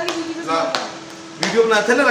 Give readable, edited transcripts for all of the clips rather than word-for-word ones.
Duty कर video बना चले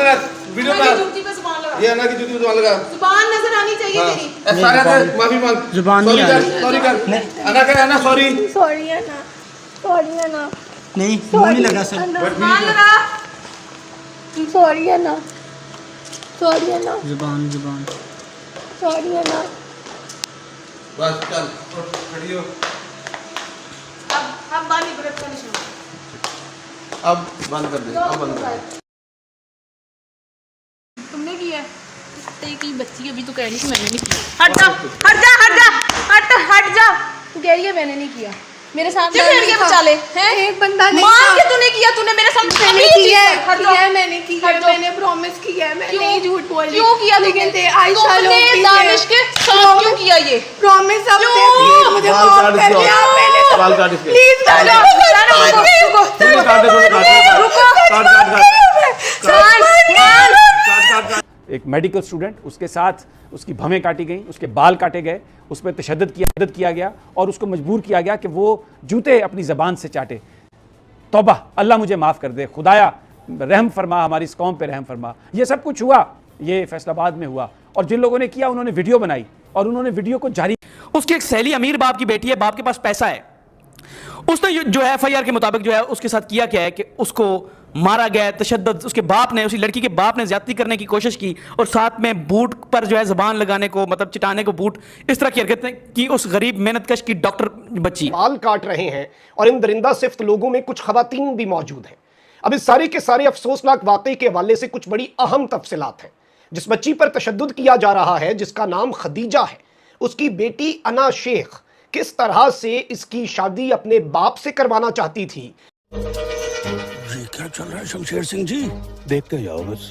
रख वीडियो बना जूती पे जुबान लगा ये अन्ना की जूती पे जुबान लगा जुबान नजर आनी चाहिए तेरी सारे से माफी मांग जुबान नहीं आ रही सॉरी कर अन्ना कह अन्ना सॉरी सॉरी है ना नहीं मुंह नहीं लगा सर जुबान लगा सॉरी है ना जुबान जुबान सॉरी है ना बस चल खड़ी हो अब बाली ब्रेक का निशान अब बंद कर दे अब बंद कर दे तुमने किया है की बच्ची अभी तो कह रही थी मैंने नहीं किया। हट जा हट जा तू कह रही है मैंने नहीं किया मेरे सामने क्या कह रही है बचा ले हैं एक बंदा नहीं मान के तूने किया तूने मेरे सामने मैंने अभी किया चीज़ कर, हट जाओ। मैंने किया हट जाओ। मैंने प्रॉमिस किया है मैं क्यों? नहीं झूठ बोल रही क्यों किया लेकिन तूने? आयशा लोग तुमने भी दानिश के साथ क्यों किया ये प्रॉमिस अब क्यों? प्लीज मुझे बाल माफ काट कर इसके दिया और। मैंने बाल काट इसके। प्लीज थोड़ी काट दे काट एक मेडिकल स्टूडेंट उसके साथ उसकी भवें काटी गई, उसके बाल काटे गए, उस पर तशद्दुद किया गया और उसको मजबूर किया गया कि वो जूते अपनी ज़बान से चाटे। तौबा, अल्लाह मुझे माफ़ कर दे, खुदाया रहम फरमा, हमारी इस कौम पे रहम फरमा। ये सब कुछ हुआ, ये फैसलाबाद में हुआ और जिन लोगों ने किया उन्होंने वीडियो बनाई और उन्होंने वीडियो को जारी। उसकी एक सहेली अमीर बाप की बेटी है, बाप के पास पैसा है, उसने जो है एफआईआर के मुताबिक जो है उसके साथ किया क्या है कि उसको मारा गया है, तशद्दुद उसके बाप ने, उसी लड़की के बाप ने ज्यादती करने की कोशिश की और साथ में बूट पर जो है ज़बान लगाने को, मतलब चिटाने को बूट, इस तरह की हरकतें की उस गरीब मेहनतकश की डॉक्टर बच्ची। बाल काट रहे हैं और इन दरिंदा सिफ्त लोगों में कुछ खवातीन भी मौजूद हैं। अब इस सारे के सारे अफसोसनाक वाक़े के हवाले से कुछ बड़ी अहम तफसीलात हैं। जिस बच्ची पर तशद्दुद किया जा रहा है, जिसका नाम खदीजा है, उसकी बेटी अना शेख किस तरह से इसकी शादी अपने बाप से करवाना चाहती थी। ये क्या चल रहा है शमशेर सिंह जी, देख के जाओ बस।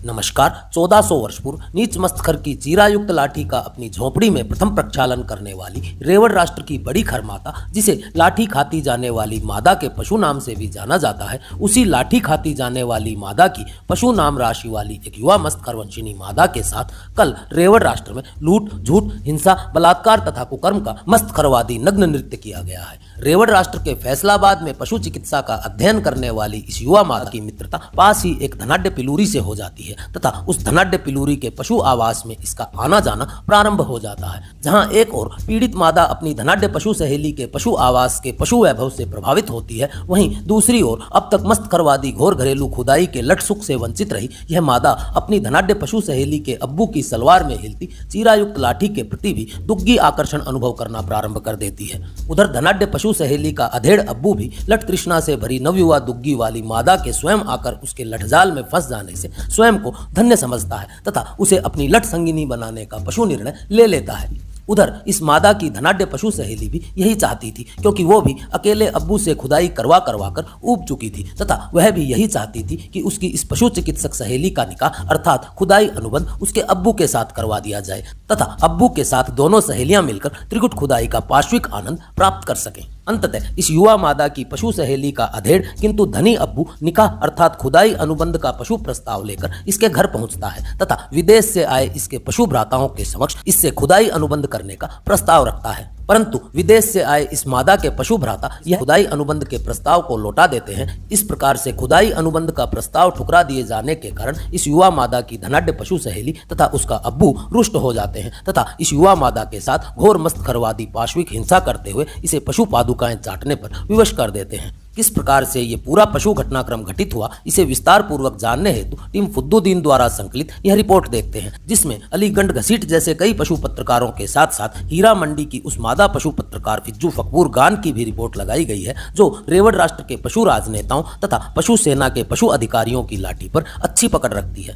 नमस्कार। 1400 वर्ष पूर्व नीच मस्तखर की चीरायुक्त लाठी का अपनी झोपड़ी में प्रथम प्रक्षालन करने वाली रेवड़ राष्ट्र की बड़ी खरमाता, जिसे लाठी खाती जाने वाली मादा के पशु नाम से भी जाना जाता है, उसी लाठी खाती जाने वाली मादा की पशु नाम राशि वाली एक युवा मस्तखर वंशिनी मादा के साथ कल रेवड़ राष्ट्र में लूट, झूठ, हिंसा, बलात्कार तथा कुकर्म का मस्तखरवादी नग्न नृत्य किया गया है। रेवड़ राष्ट्र के फैसलाबाद में पशु चिकित्सा का अध्ययन करने वाली इस युवा मादा की मित्रता पास ही एक धनाढ्य पिलूरी से हो जाती है तथा उस धनाढ्य पिलूरी के पशु आवास में इसका आना जाना प्रारंभ हो जाता है। जहां एक और पीड़ित मादा अपनी धनाढ्य पशु सहेली के पशु आवास के पशु वैभव से प्रभावित होती है, वहीं दूसरी ओर अब तक मस्तखरवादी घोर घरेलू खुदाई के लट सुख से वंचित रही यह मादा अपनी धनाढ्य पशु सहेली के अब्बू की सलवार में हिलती चीरायुक्त लाठी के प्रति भी दुग्गी आकर्षण अनुभव करना प्रारंभ कर देती है। उधर धनाढ्य पशु सहेली का अधेड़ अब्बू भी लट तृष्णा से भरी नवयुवा दुग्गी वाली मादा के स्वयं आकर उसके लठजाल में फंस जाने से स्वयं को धन्य समझता है तथा उसे अपनी लट संगिनी बनाने का पशु निर्णय ले लेता है। उधर इस मादा की धनाढ्य पशु सहेली भी यही चाहती थी, क्योंकि वो भी अकेले अब्बू से खुदाई करवा कर ऊब चुकी थी तथा वह भी यही चाहती थी कि उसकी इस पशु चिकित्सक सहेली का निकाह अर्थात खुदाई अनुबंध उसके अब्बू के साथ करवा दिया जाए तथा अब्बू के साथ दोनों सहेलियां मिलकर त्रिकुट खुदाई का पार्श्विक आनंद प्राप्त कर सकें। अंततः इस युवा मादा की पशु सहेली का अधेड़ किंतु धनी अब्बू निकाह अर्थात खुदाई अनुबंध का पशु प्रस्ताव लेकर इसके घर पहुंचता है तथा विदेश से आए इसके पशु भ्राताओं के समक्ष इससे खुदाई अनुबंध करने का प्रस्ताव रखता है, परंतु विदेश से आए इस मादा के पशु भ्राता यह खुदाई अनुबंध के प्रस्ताव को लौटा देते हैं। इस प्रकार से खुदाई अनुबंध का प्रस्ताव ठुकरा दिए जाने के कारण इस युवा मादा की धनाढ्य पशु सहेली तथा उसका अब्बू रुष्ट हो जाते हैं तथा इस युवा मादा के साथ घोर मस्तखरवादी पार्श्विक हिंसा करते हुए इसे पशु पादुकाएं चाटने पर विवश कर देते हैं। किस प्रकार से ये पूरा पशु घटनाक्रम घटित हुआ, इसे विस्तार पूर्वक जानने हेतु टीम फुद्दुद्दीन द्वारा संकलित यह रिपोर्ट देखते हैं, जिसमें अलीगढ़ घसीट जैसे कई पशु पत्रकारों के साथ साथ हीरा मंडी की उस मादा पशु पत्रकार फिज्जू फकबूर गान की भी रिपोर्ट लगाई गई है, जो रेवड़ राष्ट्र के पशु राजनेताओं तथा पशु सेना के पशु अधिकारियों की लाठी पर अच्छी पकड़ रखती है।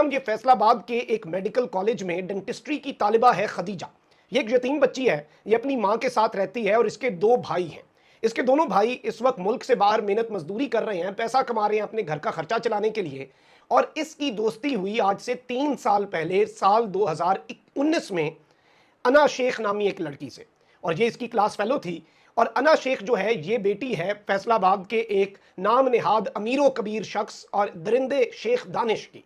ये फैसलाबाद के एक मेडिकल कॉलेज में डेंटिस्ट्री की तालिबा है खदीजा। ये एक यतीम बच्ची है, ये अपनी माँ के साथ रहती है और इसके दो भाई हैं। इसके दोनों भाई इस वक्त मुल्क से बाहर मेहनत मजदूरी कर रहे हैं, पैसा कमा रहे हैं अपने घर का खर्चा चलाने के लिए। और इसकी दोस्ती हुई आज से 3 साल पहले साल 2019 में अना शेख नामी एक लड़की से, और ये इसकी क्लास फेलो थी। और अना शेख जो है ये बेटी है फैसलाबाद के एक नाम नेहाद अमीरो कबीर शख्स और दरिंदे शेख दानिश की।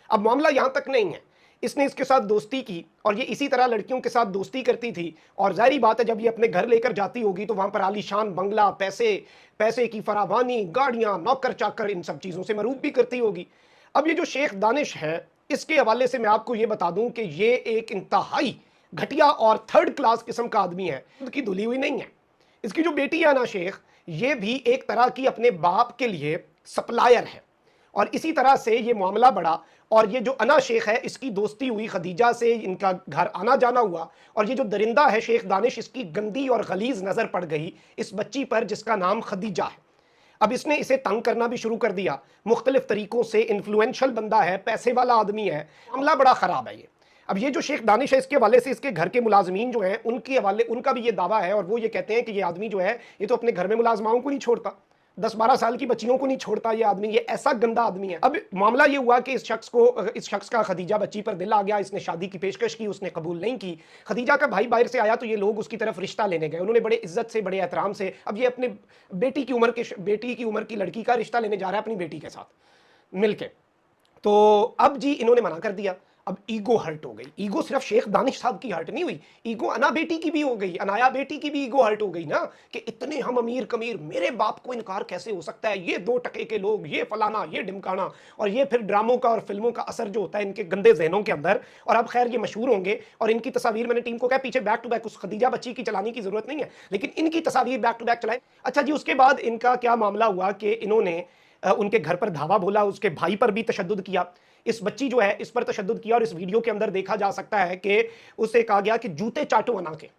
अब मामला यहाँ तक नहीं है, इसने इसके साथ दोस्ती की और ये इसी तरह लड़कियों के साथ दोस्ती करती थी। और जाहिर बात है जब ये अपने घर लेकर जाती होगी तो वहाँ पर आलीशान बंगला, पैसे की फरावानी, गाड़ियाँ, नौकर चाकर, इन सब चीज़ों से मरूब भी करती होगी। अब ये जो शेख दानिश है, इसके हवाले से मैं आपको ये बता दूं कि ये एक इंतहाई घटिया और थर्ड क्लास किस्म का आदमी है, उसकी धुली हुई नहीं है। इसकी जो बेटी है ना शेख, ये भी एक तरह की अपने बाप के लिए सप्लायर है। और इसी तरह से ये मामला बढ़ा और ये जो अना शेख है, इसकी दोस्ती हुई खदीजा से, इनका घर आना जाना हुआ और ये जो दरिंदा है शेख दानिश, इसकी गंदी और गलीज नज़र पड़ गई इस बच्ची पर जिसका नाम खदीजा है। अब इसने इसे तंग करना भी शुरू कर दिया मुख्तलिफ तरीकों से। इन्फ्लुएंशियल बंदा है, पैसे वाला आदमी है, मामला बड़ा ख़राब है ये। अब ये जो शेख दानिश है, इसके हवाले से इसके घर के मुलाजमीन जो हैं उनके हवाले, उनका भी ये दावा है और वो ये कहते हैं कि ये आदमी जो है ये तो अपने घर में मुलाजमाओं को नहीं छोड़ता, 10-12 साल की बच्चियों को नहीं छोड़ता ये आदमी, ये ऐसा गंदा आदमी है। अब मामला ये हुआ कि इस शख्स का खदीजा बच्ची पर दिल आ गया, इसने शादी की पेशकश की, उसने कबूल नहीं की। खदीजा का भाई बाहर से आया तो ये लोग उसकी तरफ रिश्ता लेने गए, उन्होंने बड़े इज्जत से, बड़े एहतराम से। अब ये अपने बेटी की उम्र की लड़की का रिश्ता लेने जा रहा है अपनी बेटी के साथ मिलके। तो अब जी इन्होंने मना कर दिया। अब ईगो हर्ट हो गई। ईगो सिर्फ शेख दानिश साहब की हर्ट नहीं हुई, ईगो अना बेटी की भी हो गई, अनाया बेटी की भी ईगो हर्ट हो गई ना, कि इतने हम अमीर कमीर, मेरे बाप को इनकार कैसे हो सकता है, ये 2 टके के लोग, ये फलाना, ये ढिमकाना। और ये फिर ड्रामों का और फिल्मों का असर जो होता है इनके गंदे जहनों के अंदर। और अब खैर ये मशहूर होंगे और इनकी तस्वीर, मैंने टीम को कहा पीछे बैक टू बैक, उस खदीजा बच्ची की चलाने की जरूरत नहीं है, लेकिन इनकी तस्वीर बैक टू बैक चलाएं। अच्छा जी, उसके बाद इनका क्या मामला हुआ कि इन्होंने उनके घर पर धावा बोला, उसके भाई पर भी तशद्दुद किया, इस बच्ची जो है इस पर तशद्दुद किया। और इस वीडियो के अंदर देखा जा सकता है कि उसे कहा गया कि जूते चाटो अना के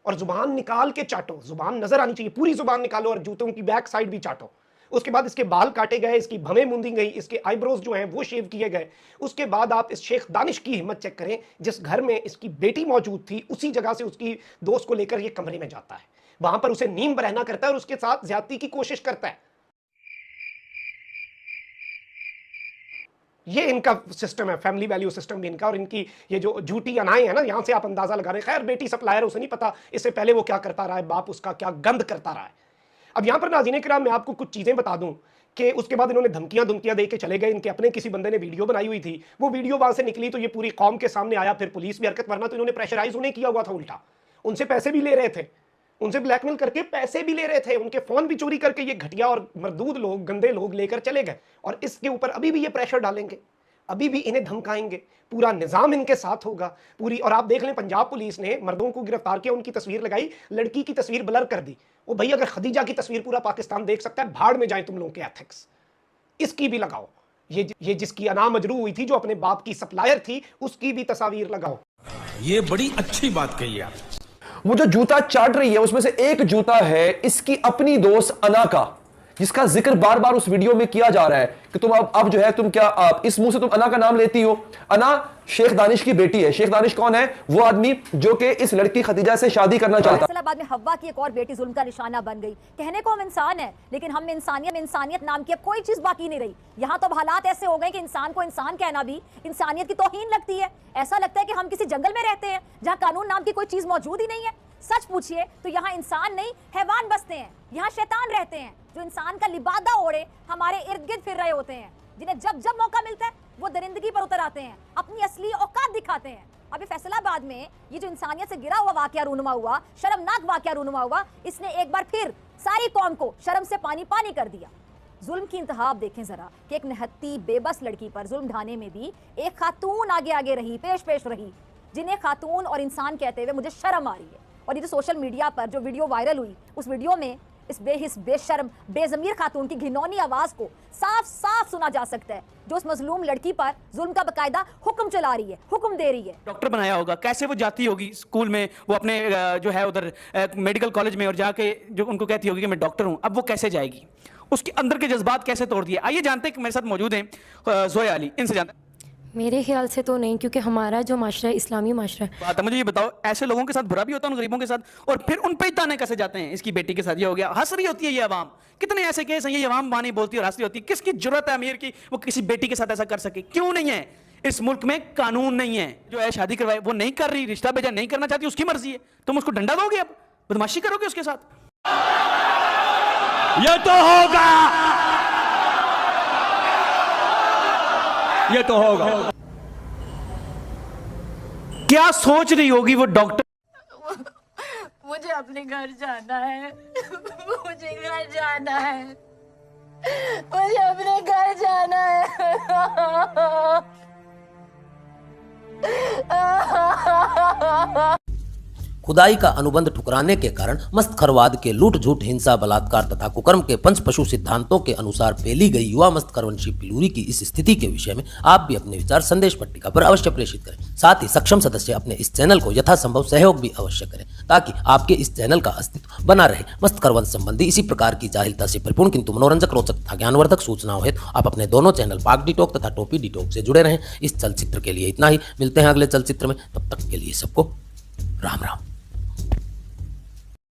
और जुबान निकाल के चाटो, जुबान नजर आनी चाहिए, पूरी जुबान निकालो और जूतों की बैक साइड भी चाटो। उसके बाद इसके बाल काटे गए, इसकी भवें मूंदी गई, इसके आईब्रोज जो हैं वो शेव किए गए। उसके बाद आप इस शेख दानिश की हिम्मत चेक करें, जिस घर में इसकी बेटी मौजूद थी उसी जगह से उसकी दोस्त को लेकर ये कमरे में जाता है, वहां पर उसे नीम बरहना करता है और उसके साथ ज्यादती की कोशिश करता है। ये इनका सिस्टम है, फैमिली वैल्यू सिस्टम भी इनका। और इनकी ये जो झूठी अनाएं हैं ना, यहां से आप अंदाजा लगा रहे हैं। खैर बेटी सप्लायर, उसे नहीं पता इससे पहले वो क्या करता रहा है, बाप उसका क्या गंद करता रहा है। अब यहां पर नाज़रीन किराम मैं आपको कुछ चीजें बता दूं कि उसके बाद इन्होंने धमकियां दे के चले गए। इनके अपने किसी बंदे ने वीडियो बनाई हुई थी, वो वीडियो वहां से निकली तो ये पूरी कौम के सामने आया, फिर पुलिस भी हरकत, वरना तो इन्होंने प्रेशराइज उन्हें किया हुआ था उल्टा, उनसे पैसे भी ले रहे थे, उनसे ब्लैकमेल करके पैसे भी ले रहे थे, उनके फोन भी चोरी करके ये घटिया और मरदूद लोग, गंदे लोग लेकर चले गए। और इसके ऊपर अभी भी ये प्रेशर डालेंगे, अभी भी इन्हें धमकाएंगे, पूरा निजाम इनके साथ होगा पूरी। और आप देख लें पंजाब पुलिस ने मर्दों को गिरफ्तार किया, उनकी तस्वीर लगाई, लड़की की तस्वीर ब्लर कर दी। वो भाई अगर खदीजा की तस्वीर पूरा पाकिस्तान देख सकता है, भाड़ में जाए तुम लोगों के एथिक्स, इसकी भी लगाओ। ये जिसकी अना मजरू हुई थी, जो अपने बाप की सप्लायर थी, उसकी भी तस्वीर लगाओ। ये बड़ी अच्छी बात कही आप। वो जो जूता चाट रही है उसमें से एक जूता है इसकी अपनी दोस्त अना का, जिसका जिक्र बार बार उस वीडियो में किया जा रहा है कि तुम अब जो है तुम क्या इस मुंह से तुम अना का नाम लेती हो। अना शेख दानिश की बेटी है। शेख दानिश कौन है? वो आदमी जो कि इस लड़की खदीजा से शादी करना चाहता है। फैसलाबाद में हव्वा की एक और बेटी जुल्म का निशाना बन गई। कहने को हम इंसान है, लेकिन हम में इंसानियत नाम की अब कोई चीज बाकी नहीं रही। यहाँ तो हालात ऐसे हो गए कि इंसान को इंसान कहना भी इंसानियत की तौहीन लगती है। ऐसा लगता है कि हम किसी जंगल में रहते हैं जहाँ कानून नाम की कोई चीज मौजूद ही नहीं है। सच पूछिए तो यहाँ इंसान नहीं हैवान बसते हैं, यहाँ शैतान रहते हैं जो इंसान का लिबादा ओढ़े हमारे इर्द गिर्द फिर रहे होते हैं, जिन्हें जब जब मौका मिलता है वो दरिंदगी पर उतर आते हैं, अपनी असली औकात दिखाते हैं। अभी फैसलाबाद में ये जो इंसानियत से गिरा हुआ वाकया रूनुमा हुआ, शर्मनाक वाकया रूनुमा हुआ, इसने एक बार फिर सारी कौम को शर्म से पानी पानी कर दिया। जुल्म की इंतहा आप देखें जरा कि एक निहत्ती बेबस लड़की पर जुल्म ढाने में भी एक खातून आगे आगे रही, पेश रही, जिन्हें खातून और इंसान कहते हुए मुझे शर्म आ रही है। और ये जो सोशल मीडिया पर जो वीडियो वायरल हुई, उस वीडियो में इस बेहिस, बेशर्म, बेज़मीर खातून की घिनौनी आवाज को साफ साफ सुना जा सकता है, जो उस मजलूम लड़की पर जुल्म का बकायदा हुक्म चला रही है, हुक्म दे रही है। डॉक्टर बनाया होगा, कैसे वो जाती होगी स्कूल में, वो अपने जो है उधर मेडिकल कॉलेज में, और जाके जो उनको कहती होगी कि मैं डॉक्टर हूं, अब वो कैसे जाएगी, उसके अंदर के जज्बात कैसे तोड़ दिए। आइए जानते हैं कि मेरे साथ मौजूद हैं जोया अली, इनसे जानते हैं। मेरे ख्याल से तो नहीं, क्योंकि हमारा जो माशरा है इस्लामी माशरा है। बात है, मुझे ये बताओ, ऐसे लोगों के साथ बुरा भी होता है, उन गरीबों के साथ, और फिर उन पे ताने कैसे जाते हैं? इसकी बेटी के साथ ये हो गया, हंस रही होती है ये अवाम। कितने ऐसे केस हैं, ये अवाम बानी बोलती है और हंस रही होती है। किसकी जरूरत है अमीर की वो किसी बेटी के साथ ऐसा कर सके? क्यों नहीं है? इस मुल्क में कानून नहीं है। जो है शादी करवाए वो नहीं कर रही, रिश्ता भेजा नहीं करना चाहती, उसकी मर्जी है, तुम उसको डंडा दोगे, अब बदमाशी करोगे उसके साथ? ये तो होगा, ये तो होगा। क्या सोच रही होगी वो डॉक्टर? मुझे अपने घर जाना है, मुझे घर जाना है, मुझे अपने घर जाना है। खुदाई का अनुबंध ठुकराने के कारण मस्तखरवाद के लूट झूठ हिंसा बलात्कार तथा कुकर्म के पंच पशु सिद्धांतों के अनुसार फैली गई युवा मस्तखरवंशी पिलूरी की इस स्थिति के विषय में आप भी अपने विचार संदेश पट्टिका पर अवश्य प्रेषित करें। साथ ही सक्षम सदस्य अपने इस चैनल को यथासंभव सहयोग भी अवश्य करें ताकि आपके इस चैनल का अस्तित्व बना रहे। मस्तखरवंश संबंधी इसी प्रकार की जाहिलता से परिपूर्ण किंतु मनोरंजक, रोचक तथा ज्ञानवर्धक सूचनाओं हेतु आप अपने दोनों चैनल पाक डिटॉक तथा टोपी डिटॉक से जुड़े रहें। इस चलचित्र के लिए इतना ही, मिलते हैं अगले चलचित्र में, तब तक के लिए सबको राम राम।